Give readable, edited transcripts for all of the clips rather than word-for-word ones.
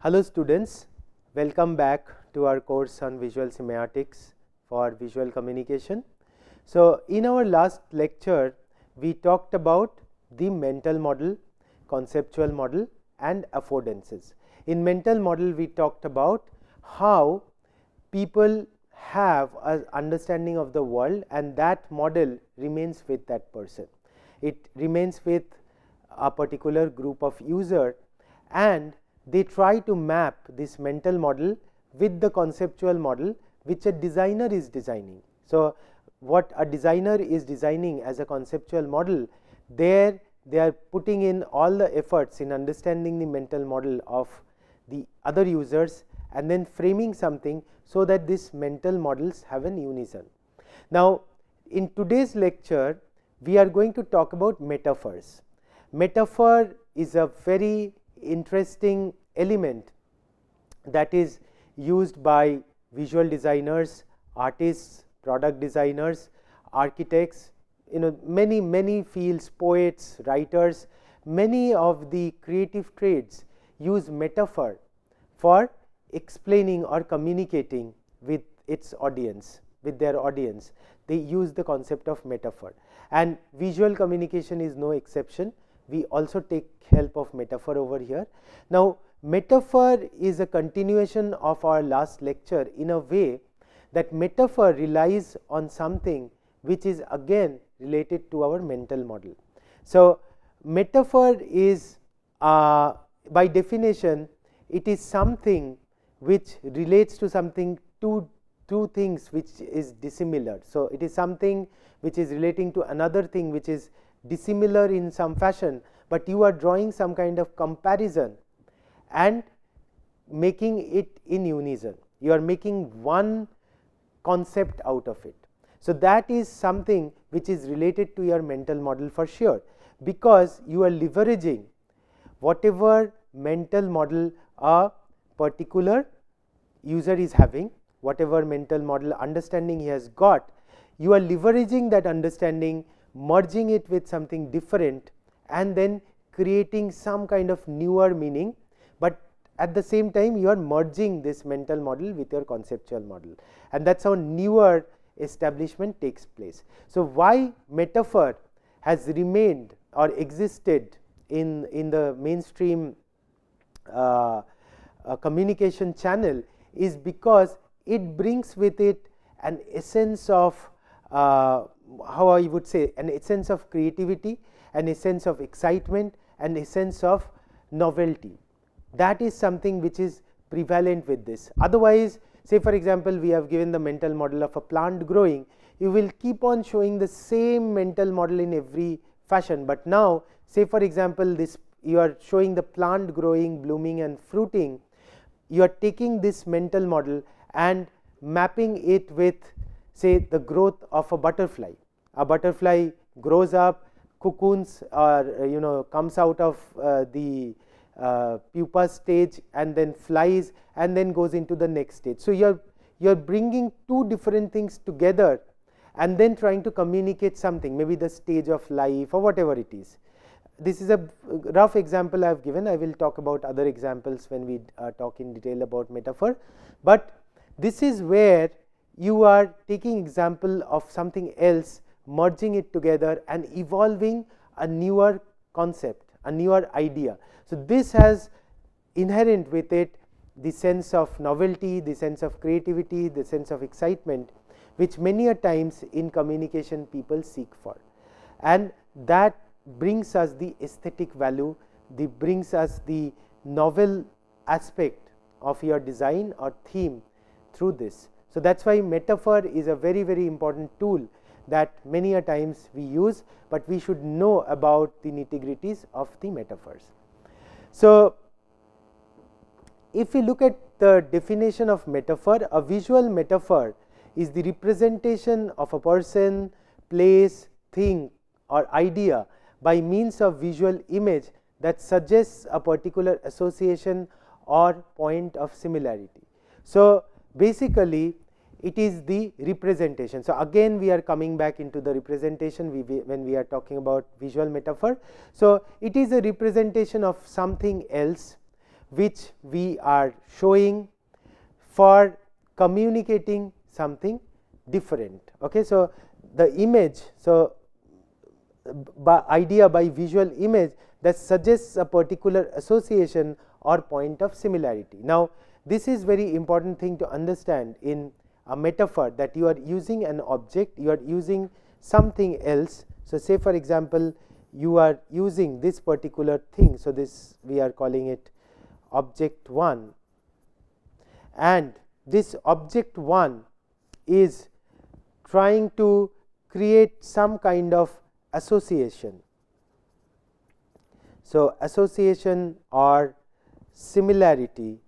Hello students, welcome back to our course on visual semantics for visual communication. So in our last lecture we talked about the mental model, conceptual model and affordances. In mental model we talked about how people have an understanding of the world and that model remains with that person. It remains with a particular group of user and they try to map this mental model with the conceptual model which a designer is designing. So what a designer is designing as a conceptual model, there they are putting in all the efforts in understanding the mental model of the other users and then framing something so that these mental models have an unison. Now in today's lecture we are going to talk about metaphors. Metaphor is a very interesting element that is used by visual designers, artists, product designers, architects, many fields, poets, writers, many of the creative trades use metaphor for explaining or communicating with its audience, with their audience. They use the concept of metaphor, and visual communication is no exception. We also take help of metaphor over here. Now metaphor is a continuation of our last lecture in a way that metaphor relies on something which is again related to our mental model. So metaphor is by definition it is something which relates to something, two things which is dissimilar. So it is something which is relating to another thing which is dissimilar in some fashion, but you are drawing some kind of comparison and making it in unison. You are making one concept out of it. So that is something which is related to your mental model for sure, because you are leveraging whatever mental model a particular user is having, whatever mental model understanding he has got, you are leveraging that understanding, merging it with something different and then creating some kind of newer meaning, but at the same time you are merging this mental model with your conceptual model, and that's how newer establishment takes place. So why metaphor has remained or existed in the mainstream communication channel is because it brings with it an essence of how I would say, an essence of creativity, an essence of excitement, an essence of novelty. That is something which is prevalent with this. Otherwise, say for example, we have given the mental model of a plant growing, you will keep on showing the same mental model in every fashion. But now, say for example, this you are showing the plant growing, blooming and fruiting, you are taking this mental model and mapping it with, say, the growth of a butterfly. A butterfly grows up, cocoons or comes out of the pupa stage and then flies and then goes into the next stage. So you're bringing two different things together and then trying to communicate something, maybe the stage of life or whatever it is. This is a rough example I have given. I will talk about other examples when we talk in detail about metaphor, but this is where you are taking example of something else, merging it together and evolving a newer concept, a newer idea. So this has inherent with it the sense of novelty, the sense of creativity, the sense of excitement, which many a times in communication people seek for, and that brings us the aesthetic value, brings us the novel aspect of your design or theme through this. So that's why metaphor is a very important tool that many a times we use, but we should know about the nitty-gritties of the metaphors. So if we look at the definition of metaphor, a visual metaphor is the representation of a person, place, thing or idea by means of visual image that suggests a particular association or point of similarity. So basically it is the representation. So again we are coming back into the representation when we are talking about visual metaphor. So it is a representation of something else which we are showing for communicating something different. Okay. So, the image, so by visual image that suggests a particular association or point of similarity. Now, this is very important thing to understand in a metaphor, that you are using an object, you are using something else. So, say for example, you are using this particular thing. So, this we are calling it object 1, and this object 1 is trying to create some kind of association. So, association or similarity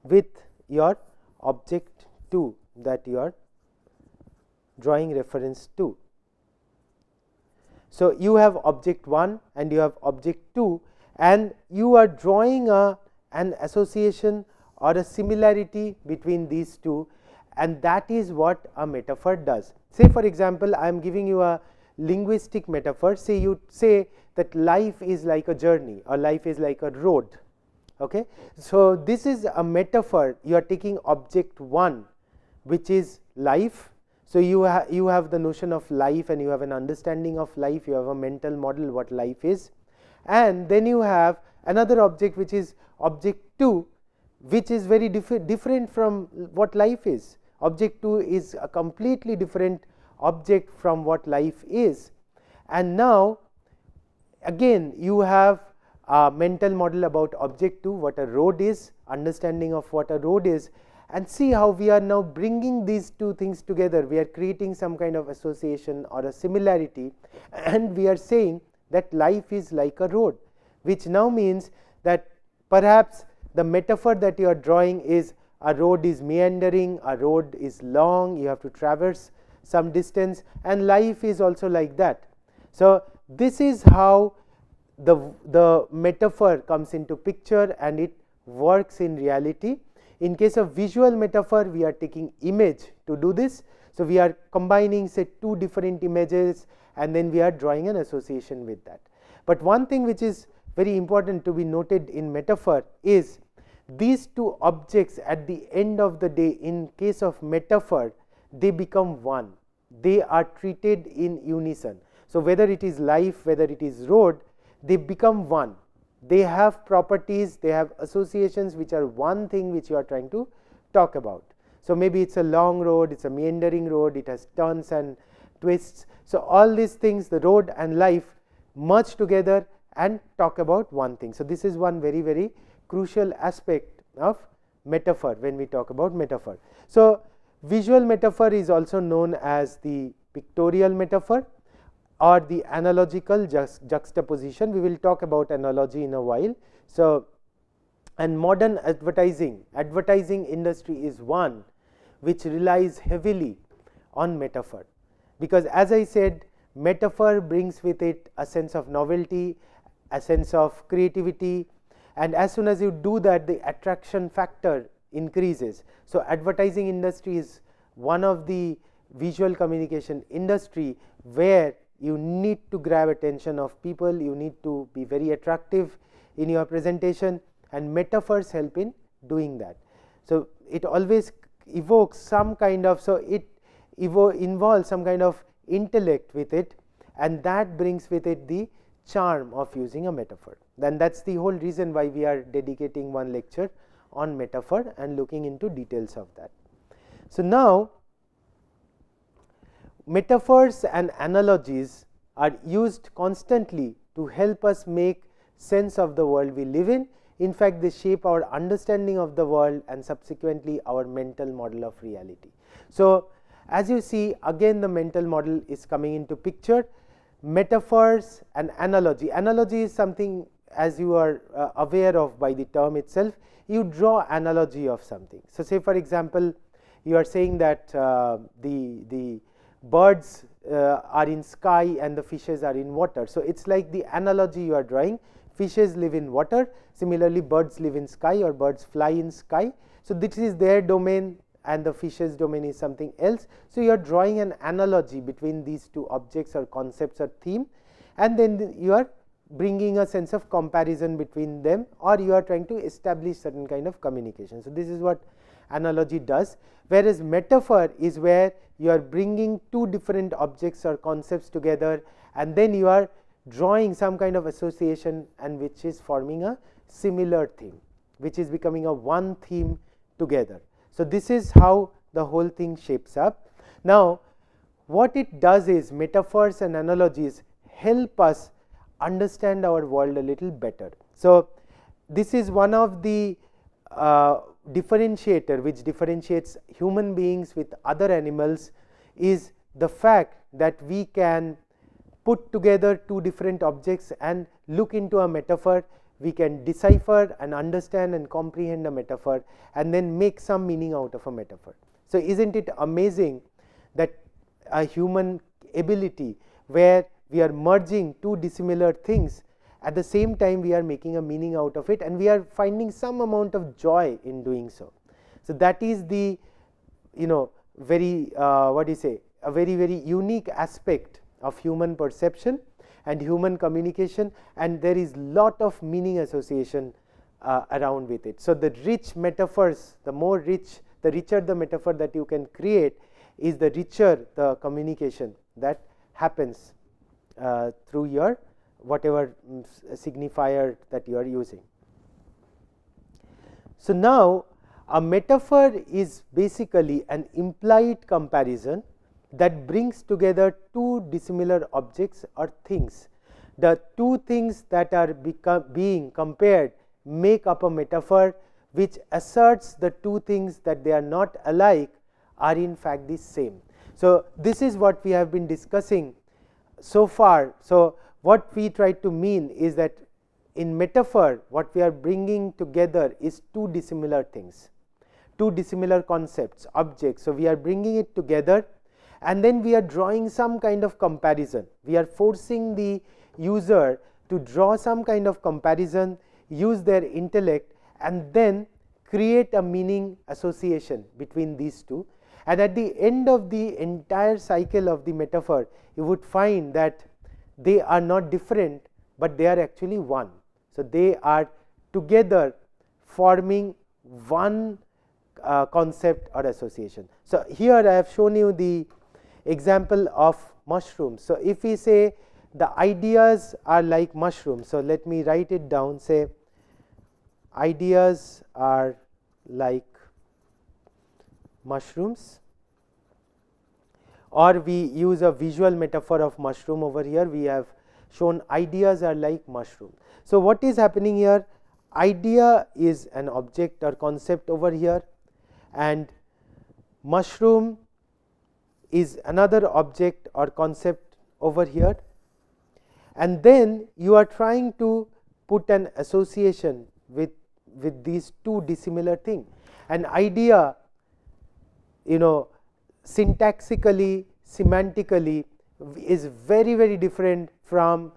with your object 2 that you are drawing reference to. So, you have object 1 and you have object 2, and you are drawing an association or a similarity between these two, and that is what a metaphor does. Say for example, I am giving you a linguistic metaphor. Say you say that life is like a journey or life is like a road. Okay. So, this is a metaphor. You are taking object 1, which is life. So, you have the notion of life and you have an understanding of life, you have a mental model what life is, and then you have another object which is object 2, which is very different from what life is. Object 2 is a completely different object from what life is, and now again you have a mental model about object 2, what a road is, understanding of what a road is, and see how we are now bringing these two things together. We are creating some kind of association or a similarity, and we are saying that life is like a road, which now means that perhaps the metaphor that you are drawing is a road is meandering, a road is long, you have to traverse some distance, and life is also like that. So, this is how the metaphor comes into picture and it works in reality. In case of visual metaphor, we are taking image to do this. So, we are combining say two different images and then we are drawing an association with that. But one thing which is very important to be noted in metaphor is these two objects at the end of the day, in case of metaphor, they become one, they are treated in unison. So, whether it is life, whether it is road, they become one, they have properties, they have associations which are one thing which you are trying to talk about. So, maybe it is a long road, it is a meandering road, it has turns and twists. So, all these things, the road and life merge together and talk about one thing. So, this is one very crucial aspect of metaphor when we talk about metaphor. So, visual metaphor is also known as the pictorial metaphor or the analogical juxtaposition. We will talk about analogy in a while. So, and modern advertising industry is one which relies heavily on metaphor, because as I said, metaphor brings with it a sense of novelty, a sense of creativity, and as soon as you do that, the attraction factor increases. So, advertising industry is one of the visual communication industry where you need to grab attention of people, you need to be very attractive in your presentation, and metaphors help in doing that. So, it always evokes some kind of, so it involves some kind of intellect with it, and that brings with it the charm of using a metaphor. Then that is the whole reason why we are dedicating one lecture on metaphor and looking into details of that. So, now metaphors and analogies are used constantly to help us make sense of the world we live in. In fact, they shape our understanding of the world and subsequently our mental model of reality. So, as you see, again the mental model is coming into picture. Metaphors and analogy. Analogy is something, as you are aware of by the term itself, you draw analogy of something. So, say for example, you are saying that the birds are in sky and the fishes are in water. So, it is like the analogy you are drawing, fishes live in water, similarly birds live in sky or birds fly in sky. So, this is their domain and the fishes domain is something else. So, you are drawing an analogy between these two objects or concepts or theme, and then you are bringing a sense of comparison between them, or you are trying to establish certain kind of communication. So, this is what analogy does, whereas metaphor is where you are bringing two different objects or concepts together, and then you are drawing some kind of association, and which is forming a similar theme, which is becoming a one theme together. So, this is how the whole thing shapes up. Now, what it does is metaphors and analogies help us understand our world a little better. So, this is one of the differentiator which differentiates human beings with other animals, is the fact that we can put together two different objects and look into a metaphor. We can decipher and understand and comprehend a metaphor, and then make some meaning out of a metaphor. So, isn't it amazing that a human ability where we are merging two dissimilar things, at the same time we are making a meaning out of it, and we are finding some amount of joy in doing so. So, that is the very what do you say, a very unique aspect of human perception and human communication, and there is lot of meaning association around with it. So, the rich metaphors, the richer the metaphor that you can create, is the richer the communication that happens through your whatever signifier that you are using. So, now a metaphor is basically an implied comparison that brings together two dissimilar objects or things. The two things that are being compared make up a metaphor which asserts the two things that they are not alike are in fact the same. So, this is what we have been discussing so far. So, what we try to mean is that in metaphor what we are bringing together is two dissimilar things, two dissimilar concepts, objects. So, we are bringing it together, and then we are drawing some kind of comparison. We are forcing the user to draw some kind of comparison, use their intellect, and then create a meaning association between these two. And at the end of the entire cycle of the metaphor, you would find that they are not different, but they are actually one. So, they are together forming one concept or association. So, here I have shown you the example of mushrooms. So, if we say the ideas are like mushrooms, so let me write it down, say ideas are like mushrooms, or we use a visual metaphor of mushroom over here. We have shown ideas are like mushroom. So, what is happening here? Idea is an object or concept over here, and mushroom is another object or concept over here, and then you are trying to put an association with these two dissimilar things. An idea, syntaxically, semantically is very different from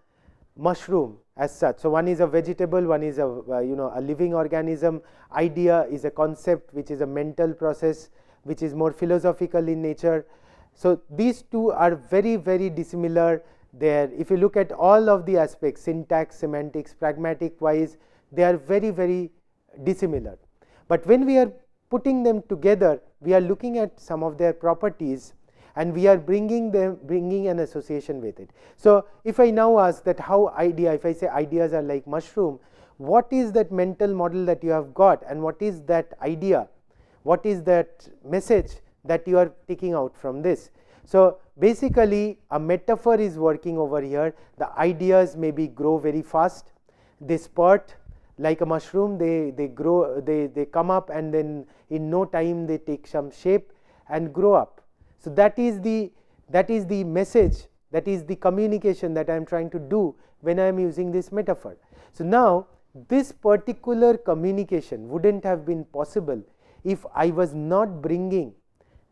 mushroom as such. So, one is a vegetable, one is a a living organism. Idea is a concept which is a mental process which is more philosophical in nature. So, these two are very dissimilar there. If you look at all of the aspects, syntax, semantics, pragmatic wise, they are very dissimilar. But when we are putting them together, we are looking at some of their properties, and we are bringing an association with it. So, if I now ask that how idea, if I say ideas are like mushroom, what is that mental model that you have got, and what is that idea, what is that message that you are taking out from this? So, basically a metaphor is working over here. The ideas maybe grow very fast, they spurt like a mushroom, they grow, they come up, and then in no time they take some shape and grow up. So, that is the message, that is the communication that I am trying to do when I am using this metaphor. So, now this particular communication wouldn't have been possible if I was not bringing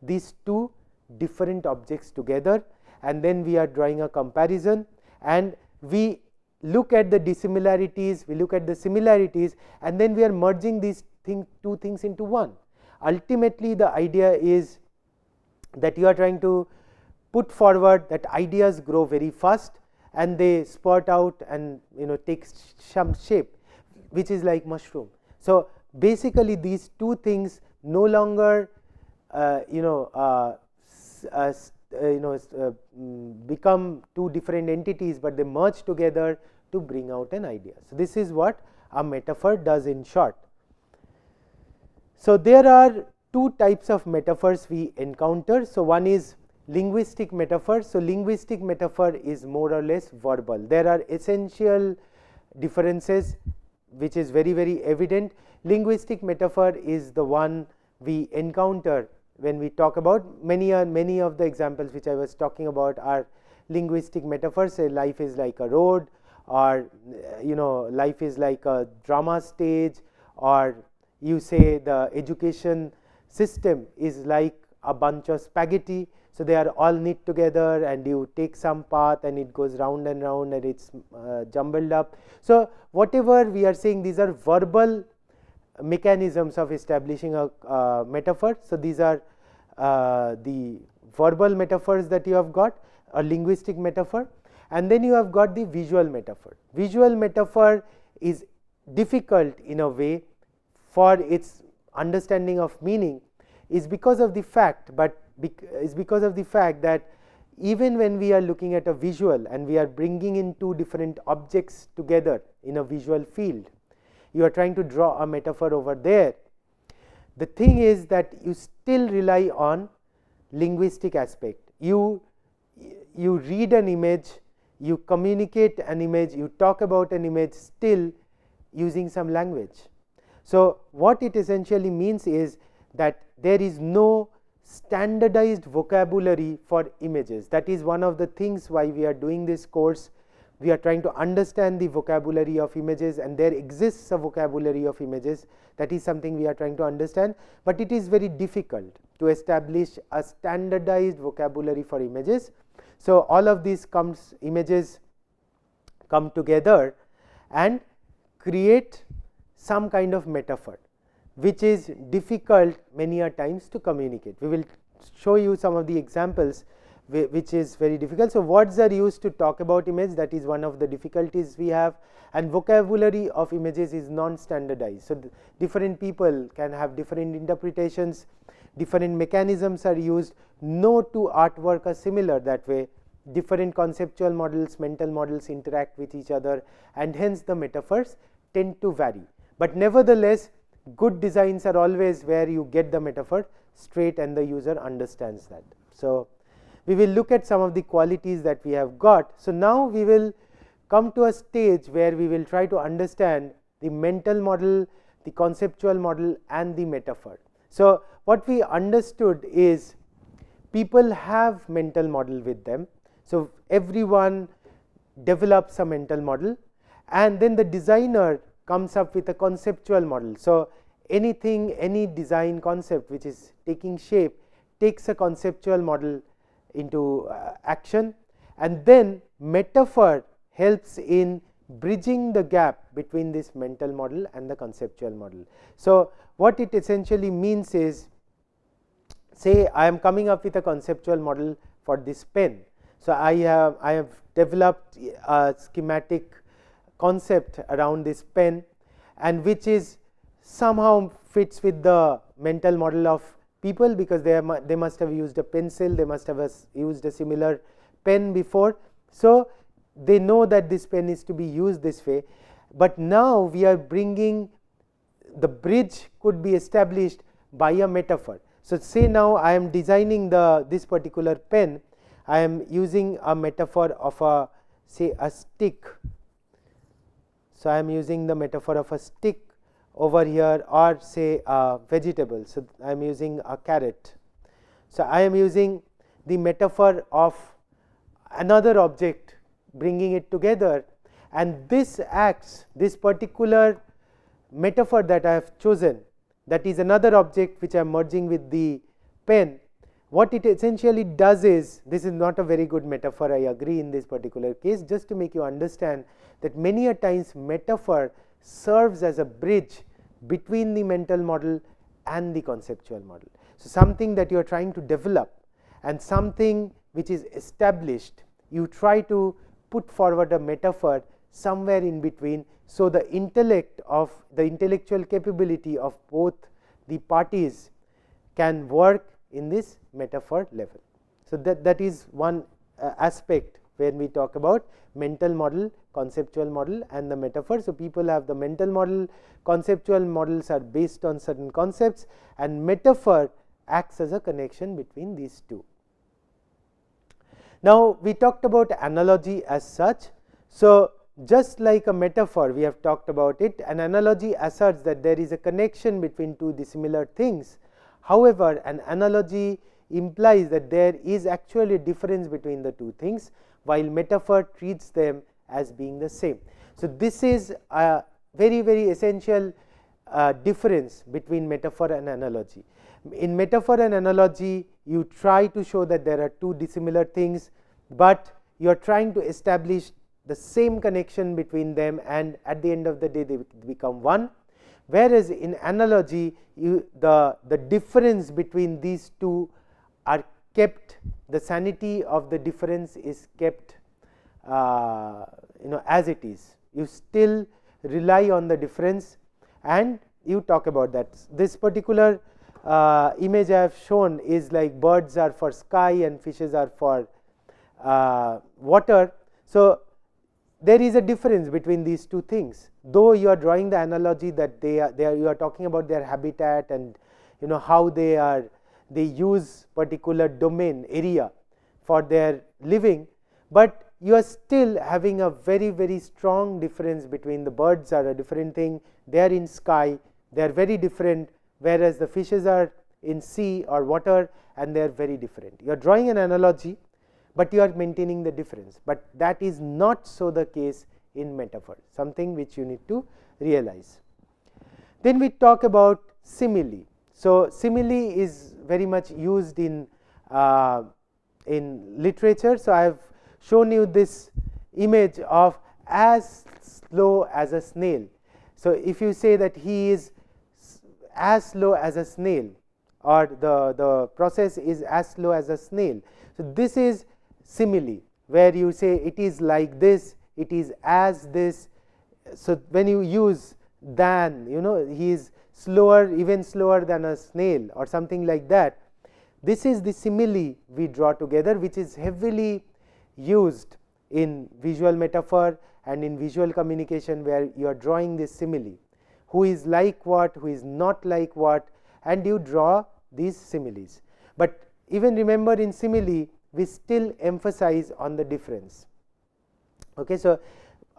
these two different objects together, and then we are drawing a comparison, and we look at the dissimilarities, we look at the similarities, and then we are merging these two things into one. Ultimately, the idea is that you are trying to put forward that ideas grow very fast, and they spurt out and take some shape which is like mushroom. So basically these two things no longer become two different entities, but they merge together to bring out an idea. So this is what a metaphor does in short. So there are two types of metaphors we encounter. So one is linguistic metaphor. So linguistic metaphor is more or less verbal. There are essential differences which is very, very evident. Linguistic metaphor is the one we encounter when we talk about many of the examples which I was talking about are linguistic metaphors. Say life is like a road, or life is like a drama stage, or you say the education system is like a bunch of spaghetti. So they are all knit together, and you take some path and it goes round and round and it's jumbled up. So whatever we are saying, these are verbal mechanisms of establishing a metaphor. So these are the verbal metaphors that you have got, a linguistic metaphor, and then you have got the visual metaphor. Visual metaphor is difficult in a way for its understanding of meaning, is because of the fact, that even when we are looking at a visual and we are bringing in two different objects together in a visual field, you are trying to draw a metaphor over there. The thing is that you still rely on linguistic aspect. You read an image, you communicate an image, you talk about an image still using some language. So what it essentially means is that there is no standardized vocabulary for images. That is one of the things why we are doing this course. We are trying to understand the vocabulary of images, and there exists a vocabulary of images. That is something we are trying to understand, but it is very difficult to establish a standardized vocabulary for images. So all of these images come together and create some kind of metaphor, which is difficult many a times to communicate. We will show you some of the examples which is very difficult. So words are used to talk about image, that is one of the difficulties we have, and vocabulary of images is non-standardized. So different people can have different interpretations, different mechanisms are used. No two artwork are similar that way. Different conceptual models, mental models interact with each other, and hence the metaphors tend to vary. But nevertheless, good designs are always where you get the metaphor straight and the user understands that. So we will look at some of the qualities that we have got. So now we will come to a stage where we will try to understand the mental model, the conceptual model, and the metaphor. So what we understood is people have mental model with them. So everyone develops a mental model, and then the designer comes up with a conceptual model. So anything, any design concept which is taking shape takes a conceptual model into action, and then metaphor helps in bridging the gap between this mental model and the conceptual model. So what it essentially means is, say I am coming up with a conceptual model for this pen. So I have developed a schematic concept around this pen, and which is somehow fits with the mental model of people, because they must have used a pencil, they must have used a similar pen before. So they know that this pen is to be used this way, but now we are bringing the bridge could be established by a metaphor. So say now I am designing this particular pen, I am using a metaphor of a, say, a stick. So I am using the metaphor of a stick over here, or say a vegetable. So I am using a carrot. So I am using the metaphor of another object, bringing it together, and this acts, this particular metaphor that I have chosen, that is another object which I am merging with the pen. What it essentially does is, this is not a very good metaphor, I agree in this particular case, just to make you understand that many a times metaphor serves as a bridge between the mental model and the conceptual model. So something that you are trying to develop and something which is established, you try to put forward a metaphor somewhere in between, so the intellectual capability of both the parties can work in this metaphor level. So that is one aspect when we talk about mental model, conceptual model, and the metaphor. So people have the mental model, conceptual models are based on certain concepts, and metaphor acts as a connection between these two. Now we talked about analogy as such. So just like a metaphor, we have talked about it, an analogy asserts that there is a connection between two dissimilar things. However, an analogy implies that there is actually a difference between the two things, while metaphor treats them as being the same. So this is a very, very essential difference between metaphor and analogy. In metaphor and analogy, you try to show that there are two dissimilar things, but you are trying to establish the same connection between them, and at the end of the day they become one. Whereas in analogy, the difference between these two are kept, the sanity of the difference is kept as it is. You still rely on the difference and you talk about that. This particular image I have shown is like birds are for sky and fishes are for water. So there is a difference between these two things, though you are drawing the analogy that you are talking about their habitat and how they use particular domain area for their living, but you are still having a very, very strong difference between the birds are a different thing, they are in sky, they are very different, whereas the fishes are in sea or water and they are very different. You are drawing an analogy, but you are maintaining the difference, but that is not so the case in metaphor, something which you need to realize. Then we talk about simile. So simile is very much used in literature. So I have shown you this image of as slow as a snail. So if you say that he is as slow as a snail, or the process is as slow as a snail, so this is simile, where you say it is like this, it is as this. So when you use than, he is slower, even slower than a snail or something like that, this is the simile we draw together, which is heavily used in visual metaphor and in visual communication, where you are drawing this simile, who is like what, who is not like what, and you draw these similes. But even remember, in simile we still emphasize on the difference. Okay, so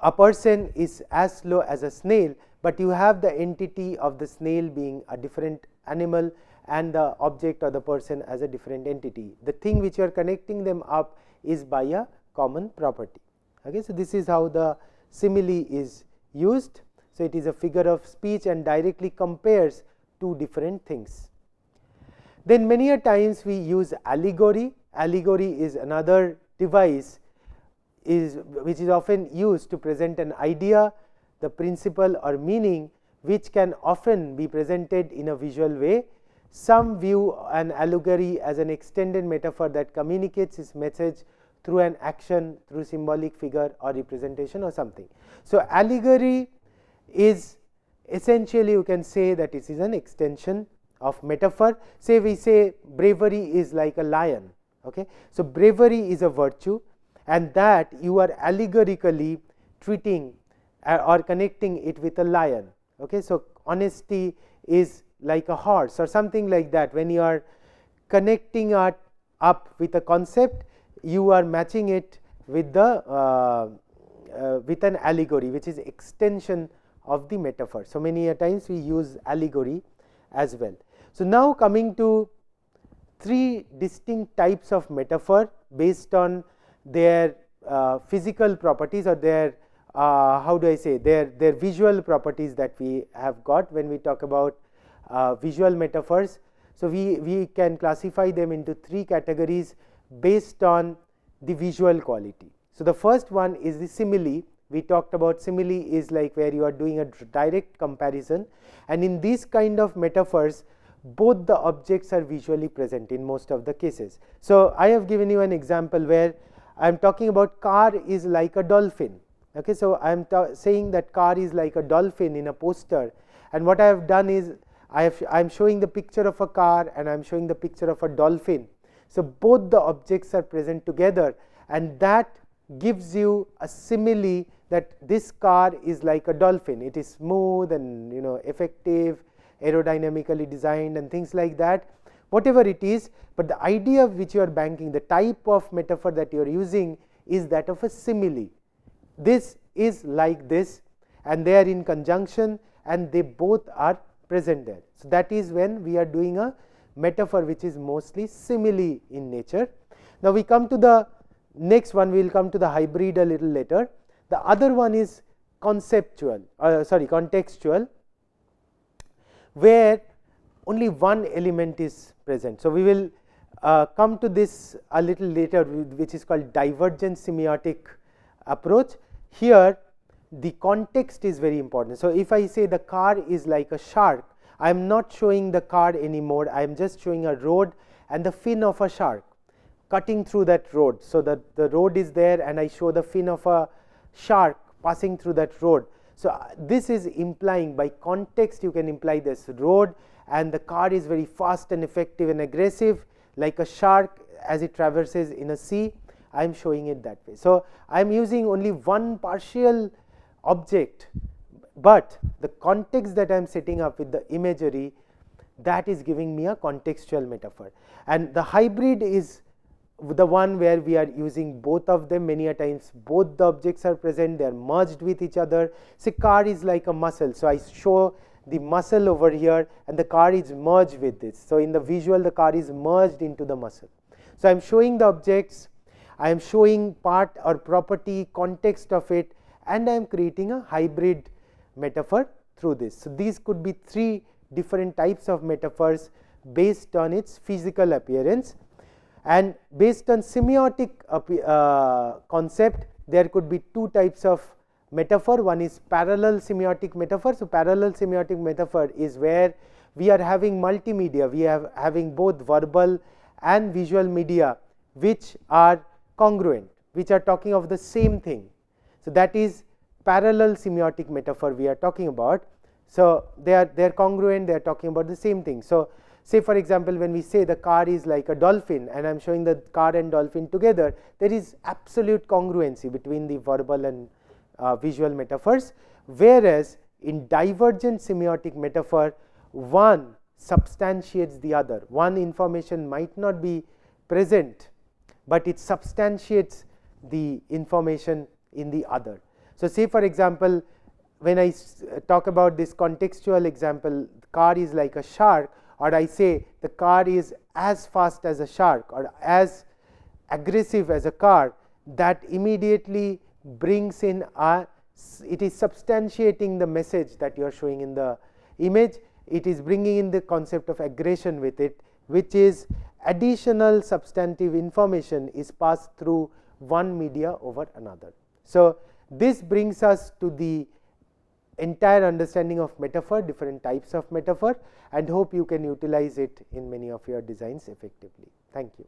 a person is as slow as a snail, but you have the entity of the snail being a different animal and the object or the person as a different entity. The thing which you are connecting them up is by a common property. Okay, so this is how the simile is used. So it is a figure of speech and directly compares two different things. Then many a times we use allegory. Allegory is another device which is often used to present an idea, the principle or meaning, which can often be presented in a visual way. Some view an allegory as an extended metaphor that communicates its message through an action, through symbolic figure or representation or something. So allegory is essentially, you can say that it is an extension of metaphor. Say we say bravery is like a lion. Okay, so bravery is a virtue, and that you are allegorically treating or connecting it with a lion. Okay, so honesty is like a horse or something like that. When you are connecting it up with a concept, you are matching it with the with an allegory, which is extension of the metaphor. So many a times we use allegory as well. So now coming to three distinct types of metaphor based on their physical properties, or their how do I say, their visual properties that we have got when we talk about visual metaphors. So we can classify them into three categories based on the visual quality. So the first one is the simile. We talked about simile is like where you are doing a direct comparison, and in these kind of metaphors both the objects are visually present in most of the cases. So I have given you an example where I am talking about car is like a dolphin. Okay, so I am saying that car is like a dolphin in a poster, and what I have done is I am showing the picture of a car and I am showing the picture of a dolphin. So both the objects are present together, and that gives you a simile that this car is like a dolphin. It is smooth and effective, aerodynamically designed and things like that, whatever it is. But the idea which you are banking, the type of metaphor that you are using is that of a simile. This is like this, and they are in conjunction, and they both are present there. So that is when we are doing a metaphor which is mostly simile in nature. Now we come to the next one. We will come to the hybrid a little later. The other one is contextual, where only one element is present. So we will come to this a little later, which is called divergent semiotic approach. Here the context is very important. So if I say the car is like a shark, I am not showing the car anymore, I am just showing a road and the fin of a shark cutting through that road. So that the road is there and I show the fin of a shark passing through that road. So this is implying, by context you can imply this road, and the car is very fast and effective and aggressive like a shark as it traverses in a sea. I am showing it that way. So I am using only one partial object, but the context that I am setting up with the imagery, that is giving me a contextual metaphor. And the hybrid is the one where we are using both of them. Many a times both the objects are present, they are merged with each other. Say car is like a muscle, so I show the muscle over here and the car is merged with this. So in the visual the car is merged into the muscle. So I am showing the objects, I am showing part or property, context of it, and I am creating a hybrid metaphor through this. So these could be three different types of metaphors based on its physical appearance. And based on semiotic concept, there could be two types of metaphor. One is parallel semiotic metaphor. So parallel semiotic metaphor is where we are having multimedia, we are having both verbal and visual media which are congruent, which are talking of the same thing. So that is parallel semiotic metaphor we are talking about. So they are congruent, they are talking about the same thing. So say for example, when we say the car is like a dolphin and I am showing the car and dolphin together, there is absolute congruency between the verbal and visual metaphors, whereas in divergent semiotic metaphor, one substantiates the other. One information might not be present, but it substantiates the information in the other. So say for example, when I talk about this contextual example, the car is like a shark, or I say the car is as fast as a shark or as aggressive as a car, that immediately brings in it is substantiating the message that you are showing in the image. It is bringing in the concept of aggression with it, which is additional substantive information is passed through one media over another. So this brings us to the entire understanding of metaphor, different types of metaphor, and hope you can utilize it in many of your designs effectively. Thank you.